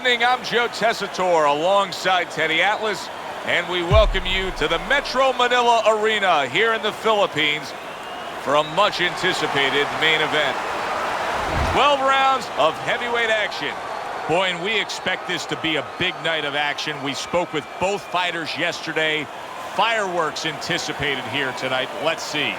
evening. I'm Joe Tessitore alongside Teddy Atlas, and we welcome you to the Metro Manila Arena here in the Philippines for a much-anticipated main event. 12 rounds of heavyweight action. Boy, and we expect this to be a big night of action. We spoke with both fighters yesterday. Fireworks anticipated here tonight. Let's see.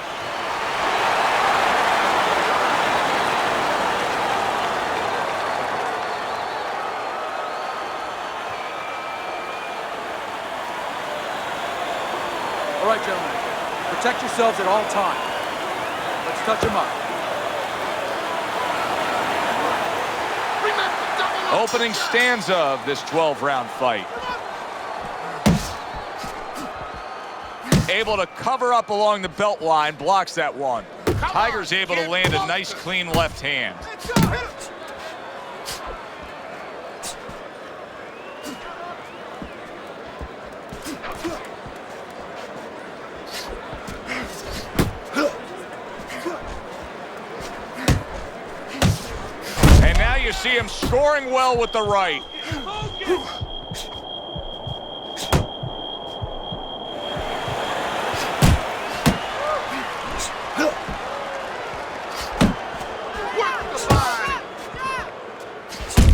All right, gentlemen, protect yourselves at all times. Let's touch them up. Opening stanza of this 12-round fight. Able to cover up along the belt line, blocks that one. Tiger's able to land a nice, clean left hand. You see him scoring well with the right.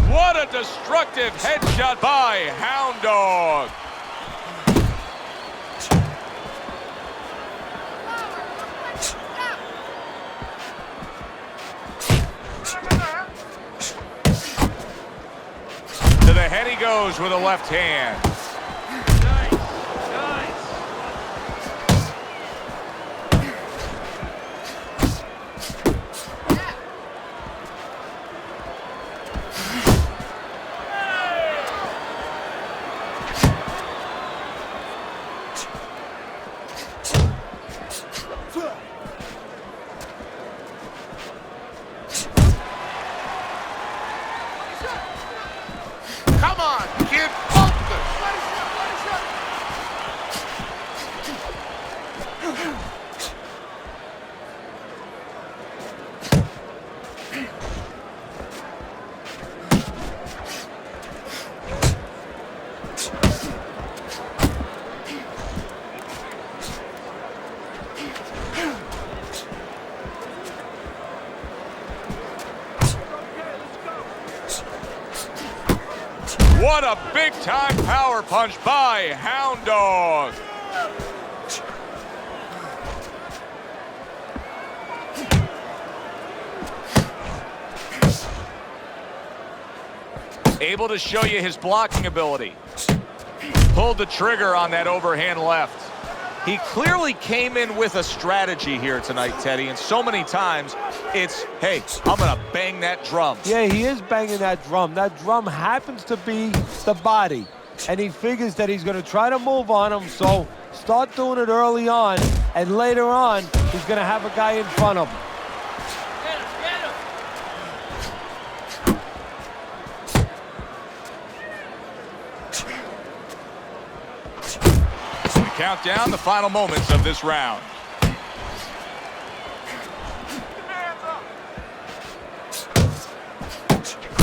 What a destructive headshot by Hound Dog. To the head he goes with a left hand. Come on, kid, focus! What a big-time power punch by Hound Dog. Able to show you his blocking ability. Pulled the trigger on that overhand left. He clearly came in with a strategy here tonight, Teddy, and so many times it's, hey, I'm gonna bang that drum. Yeah, he is banging that drum. That drum happens to be the body, and he figures that he's gonna try to move on him, so start doing it early on, and later on, he's gonna have a guy in front of him. Count down the final moments of this round.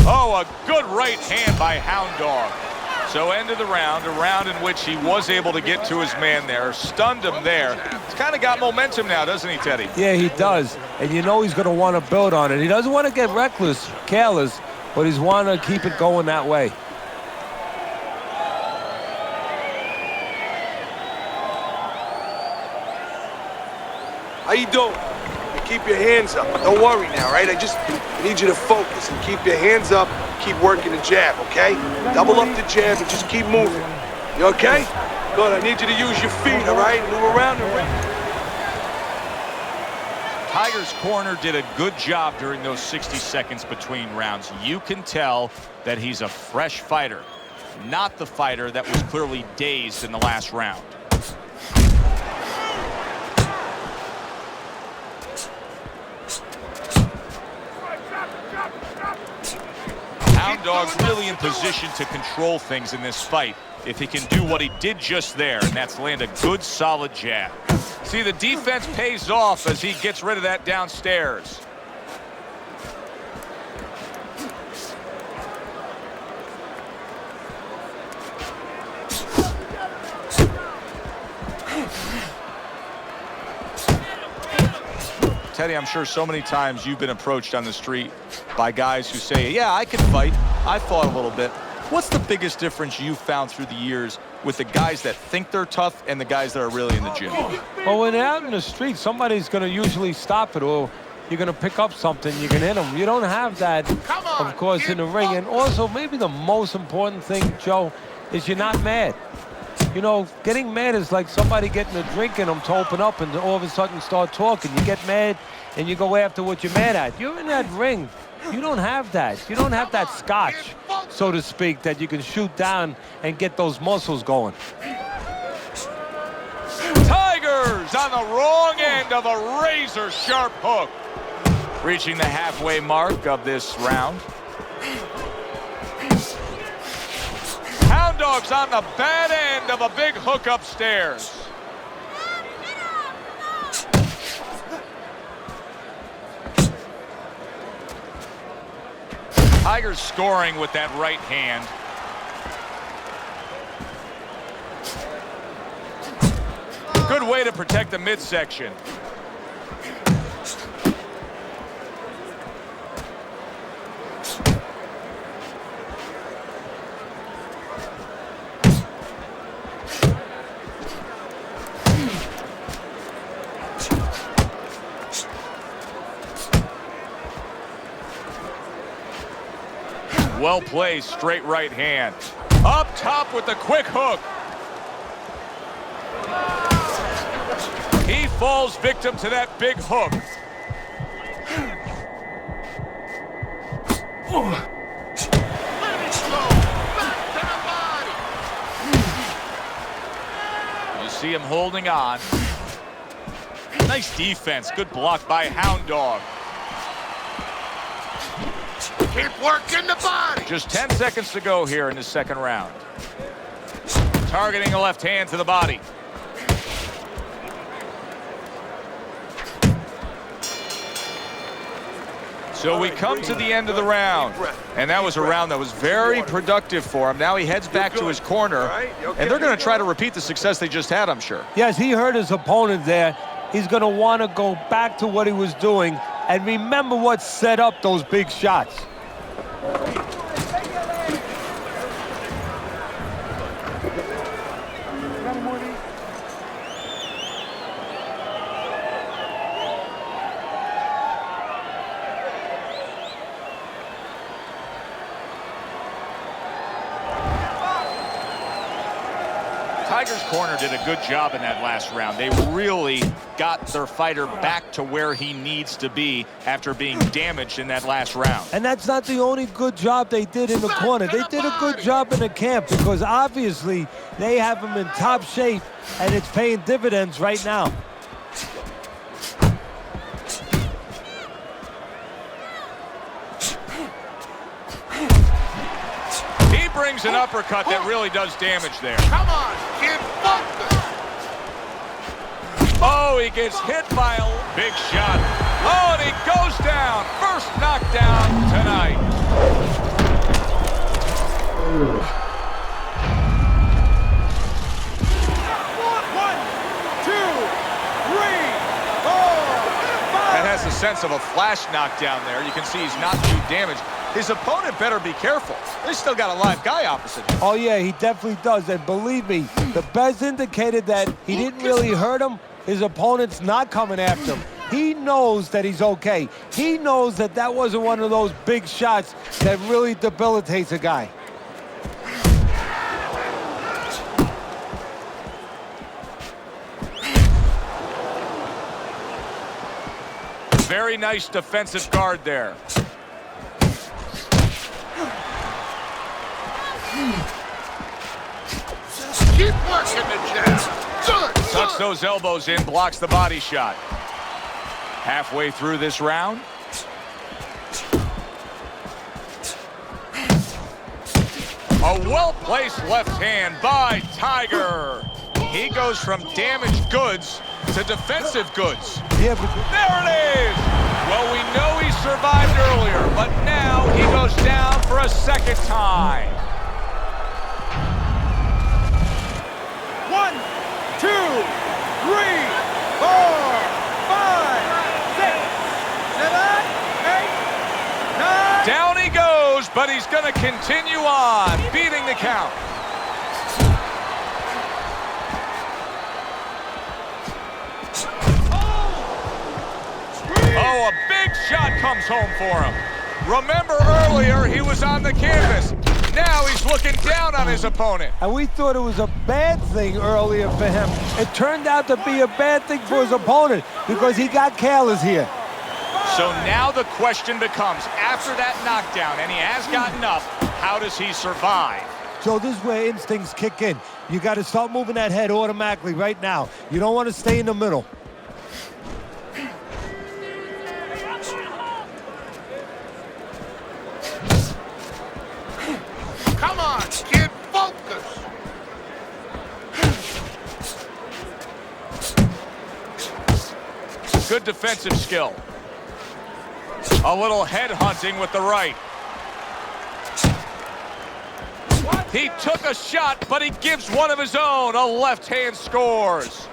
Oh, a good right hand by Hound Dog. So end of the round, a round in which he was able to get to his man there, stunned him there. He's kind of got momentum now, doesn't he, Teddy? Yeah, he does, and you know he's gonna want to build on it. He doesn't want to get reckless, careless, but he's want to keep it going that way. How you doing? You keep your hands up. Don't worry now, right? I just need you to focus and keep your hands up. Keep working the jab, okay? Double up the jab and just keep moving. You okay? Good. I need you to use your feet, all right? Move around the ring. Tiger's corner did a good job during those 60 seconds between rounds. You can tell that he's a fresh fighter, not the fighter that was clearly dazed in the last round. Hound Dog's really in position to control things in this fight if he can do what he did just there, and that's land a good, solid jab. See, the defense pays off as he gets rid of that downstairs. Teddy, I'm sure so many times you've been approached on the street by guys who say, yeah, I can fight. I fought a little bit. What's the biggest difference you've found through the years with the guys that think they're tough and the guys that are really in the gym? Well, when they're out in the street, somebody's going to usually stop it, or you're going to pick up something, you can hit them. You don't have that, of course, in the ring. And also, maybe the most important thing, Joe, is you're not mad. You know, getting mad is like somebody getting a drink in them to open up and all of a sudden start talking. You get mad and you go after what you're mad at. You're in that ring. You don't have that. You don't have that scotch, so to speak, that you can shoot down and get those muscles going. Tigers on the wrong end of a razor-sharp hook. Reaching the halfway mark of this round. Hound Dog's on the bad end of a big hook upstairs. Tiger's scoring with that right hand. Good way to protect the midsection. Well placed, straight right hand. Up top with the quick hook. He falls victim to that big hook. You see him holding on. Nice defense. Good block by Hound Dog. Keep working the body. Just 10 seconds to go here in the second round. Targeting a left hand to the body. So we come to the end of the round. And that was a round that was very productive for him. Now he heads back to his corner. And they're going to try to repeat the success they just had, I'm sure. Yes, he hurt his opponent there. He's going to want to go back to what he was doing and remember what set up those big shots. Tiger's corner did a good job in that last round. They really got their fighter back to where he needs to be after being damaged in that last round. And that's not the only good job they did in the corner. They did a good job in the camp because obviously they have him in top shape and it's paying dividends right now. He brings an uppercut that really does damage there. Come on, kid, fuck this. Oh, he gets hit by a big shot. Oh, and he goes down. First knockdown tonight. That has the sense of a flash knockdown there. You can see he's not too damaged. His opponent better be careful. They still got a live guy opposite him. Oh, yeah, he definitely does. And believe me, the Bez indicated that he didn't really hurt him. His opponent's not coming after him. He knows that he's okay. He knows that that wasn't one of those big shots that really debilitates a guy. Very nice defensive guard there. Keep working the jab. Good. Tucks those elbows in, blocks the body shot. Halfway through this round. A well-placed left hand by Tiger. He goes from damaged goods to defensive goods. Yeah, but There it is! Well, we know he survived earlier, but now he goes down for a second time. 1, 2, 3, 4, 5, 6, he's going to continue on, beating the count. Oh, a big shot comes home for him. Remember earlier, he was on the canvas. Now he's looking down on his opponent. And we thought it was a bad thing earlier for him. It turned out to be a bad thing for his opponent because he got careless here. So now the question becomes, after that knockdown, and he has gotten up, how does he survive? So this is where instincts kick in. You got to start moving that head automatically right now. You don't want to stay in the middle. Come on, kid, focus. Good defensive skill. A little head hunting with the right. He took a shot, but he gives one of his own. A left hand scores.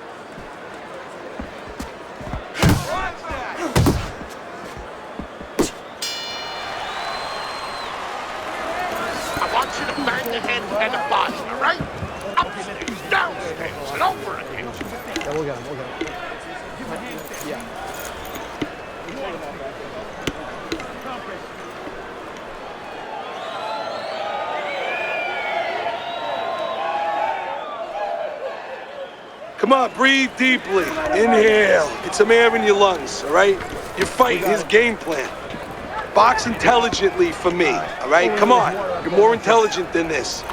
I want you to bang the head and the body, all right? Upstairs, downstairs, and over again. Yeah, we'll get him. Yeah. Come on, breathe deeply. Inhale. Get some air in your lungs, all right? You're fighting his game plan. Box intelligently for me, all right? Come on. You're more intelligent than this.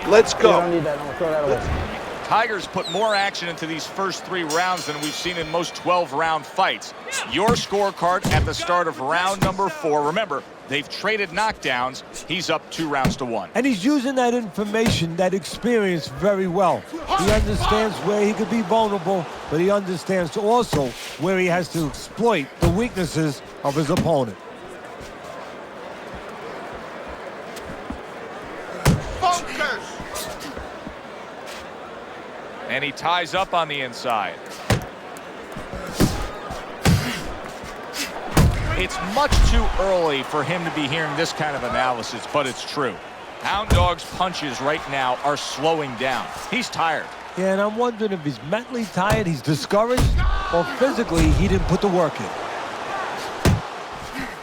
Let's go. I don't need that. I'll throw that away. Tigers put more action into these first 3 rounds than we've seen in most 12-round fights. Your scorecard at the start of round number 4. Remember, they've traded knockdowns. He's up 2 rounds to 1. And he's using that information, that experience very well. He understands where he could be vulnerable, but he understands also where he has to exploit the weaknesses of his opponent. Focus. And he ties up on the inside. It's much too early for him to be hearing this kind of analysis, but it's true. Hound Dog's punches right now are slowing down. He's tired. Yeah, and I'm wondering if he's mentally tired, he's discouraged, or physically he didn't put the work in.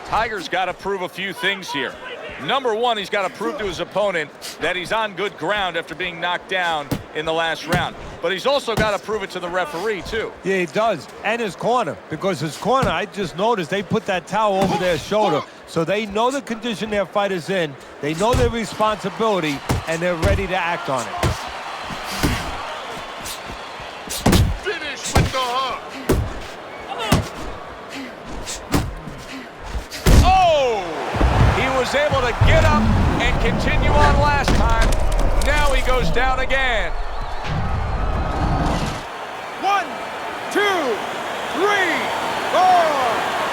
Tiger's got to prove a few things here. Number 1, he's got to prove to his opponent that he's on good ground after being knocked down in the last round. But he's also got to prove it to the referee, too. Yeah, he does. And his corner. Because his corner, I just noticed, they put that towel over their shoulder. So they know the condition their fighter's in. They know their responsibility, and they're ready to act on it. Finish with the hook. Oh! He was able to get up and continue on last time. Now he goes down again. 1, 2, 3, 4,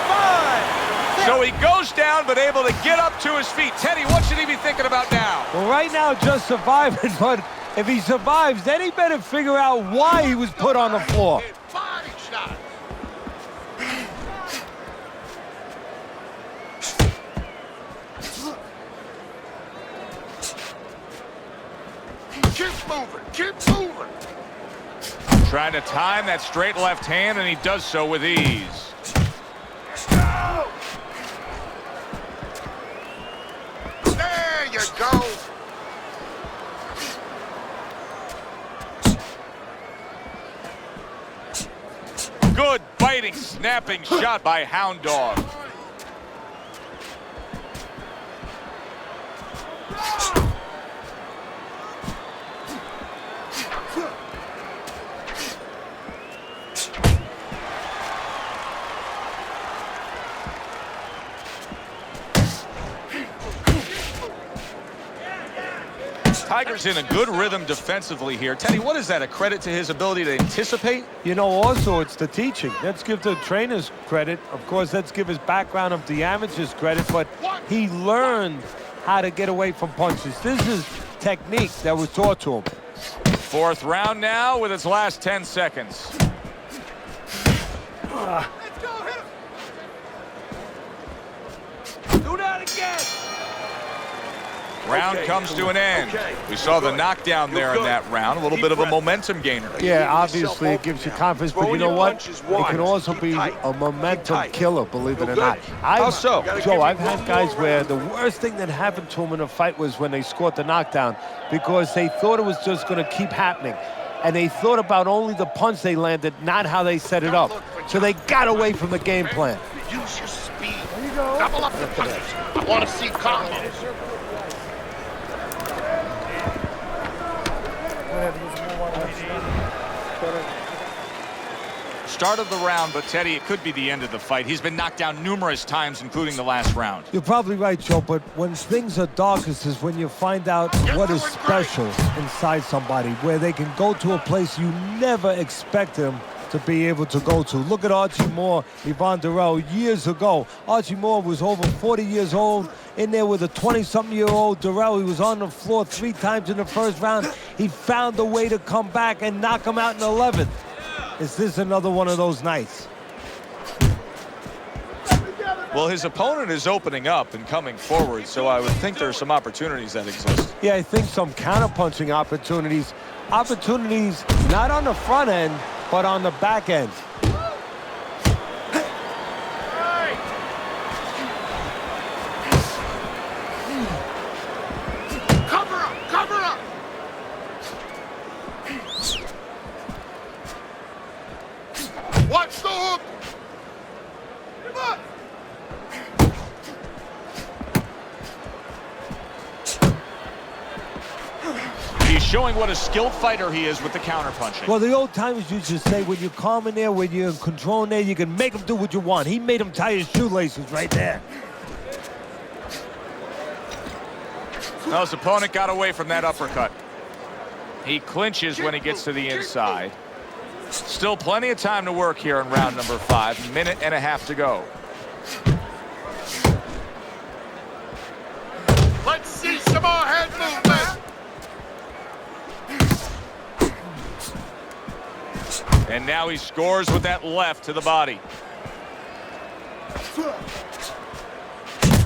5. So he goes down, but able to get up to his feet. Teddy, what should he be thinking about now? Well, right now, just surviving, but if he survives, then he better figure out why he was put on the floor. Body shot. Keep moving, keep moving. Trying to time that straight left hand, and he does so with ease. There you go. Good biting, snapping shot by Hound Dog. Tiger's in a good rhythm defensively here. Teddy, what is that, a credit to his ability to anticipate? You know, also, it's the teaching. Let's give the trainers credit. Of course, let's give his background of the amateurs credit, but he learned how to get away from punches. This is technique that was taught to him. 4th round now with its last 10 seconds. Let's go, hit him. Do that again. Round comes to an end. We saw the knockdown there in that round. A little bit of a momentum gainer. Yeah, obviously it gives you confidence, but you know what? It can also be a momentum killer, believe it or not. How so? Joe, I've had guys where the worst thing that happened to them in a fight was when they scored the knockdown because they thought it was just going to keep happening. And they thought about only the punch they landed, not how they set it up. So they got away from the game plan. Use your speed. Double up the punches. I want to see combos. Start of the round, but Teddy, it could be the end of the fight. He's been knocked down numerous times, including the last round. You're probably right, Joe, but when things are darkest is when you find out what is special inside somebody, where they can go to a place you never expect them to be able to go to. Look at Archie Moore, Yvonne Durrell, years ago. Archie Moore was over 40 years old, in there with a 20-something-year-old Durrell. He was on the floor 3 times in the first round. He found a way to come back and knock him out in the 11th. Is this another one of those nights? Well, his opponent is opening up and coming forward, so I would think there are some opportunities that exist. Yeah, I think some counter-punching opportunities. Opportunities not on the front end, but on the back end. Cover up! Cover up! Watch the hook! Come on! He's showing what a skilled fighter he is with the counter-punching. Well, the old timers used to say, when you're calm in there, when you're in control in there, you can make him do what you want. He made him tie his shoelaces right there. Well, his opponent got away from that uppercut. He clinches when he gets to the inside. Still plenty of time to work here in round number 5. Minute and a half to go. Let's see some more head movement! And now he scores with that left to the body.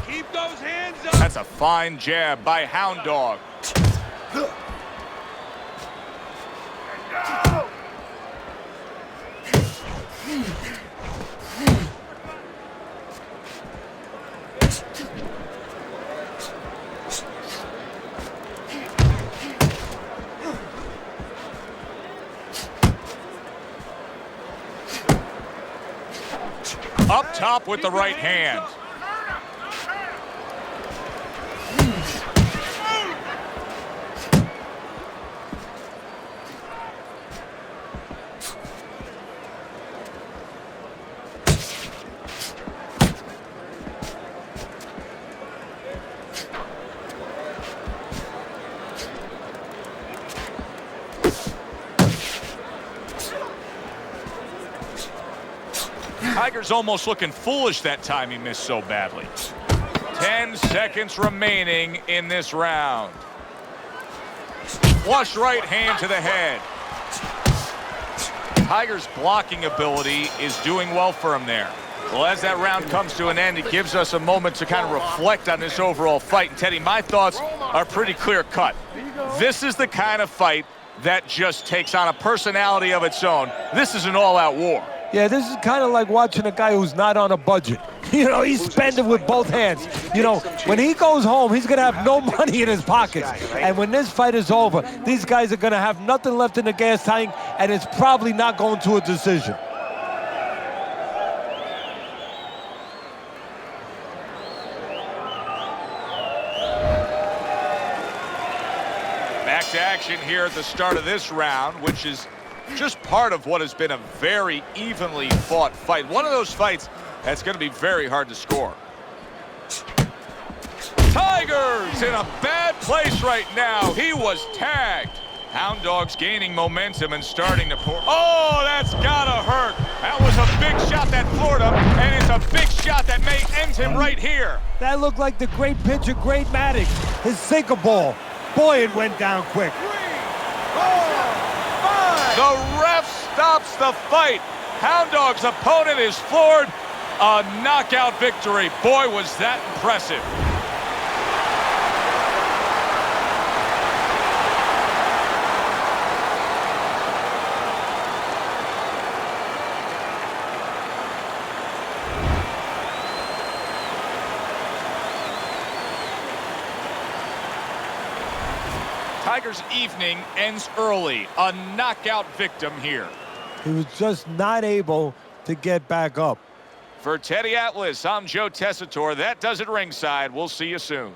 Keep those hands up. That's a fine jab by Hound Dog. Up top with the right hand. Tiger's almost looking foolish that time he missed so badly. 10 seconds remaining in this round. Flush right hand to the head. Tiger's blocking ability is doing well for him there. Well, as that round comes to an end, it gives us a moment to kind of reflect on this overall fight. And Teddy, my thoughts are pretty clear cut. This is the kind of fight that just takes on a personality of its own. This is an all-out war. Yeah, this is kind of like watching a guy who's not on a budget. You know, he's spending with both hands. You know, when he goes home, he's going to have no money in his pockets. And when this fight is over, these guys are going to have nothing left in the gas tank, and it's probably not going to a decision. Back to action here at the start of this round, which is just part of what has been a very evenly fought fight. One of those fights that's going to be very hard to score. Tiger's in a bad place right now. He was tagged. Hound Dog's gaining momentum and starting to pour. Oh, that's gotta hurt. That was a big shot that floored him, and it's a big shot that may end him right here. That looked like the great pitcher, Great Maddox, his sinker ball. Boy, it went down quick. 3, 4, 5. The ref stops the fight. Hound Dog's opponent is floored. A knockout victory. Boy, was that impressive. Tiger's evening ends early. A knockout victim here. He was just not able to get back up. For Teddy Atlas, I'm Joe Tessitore. That does it ringside. We'll see you soon.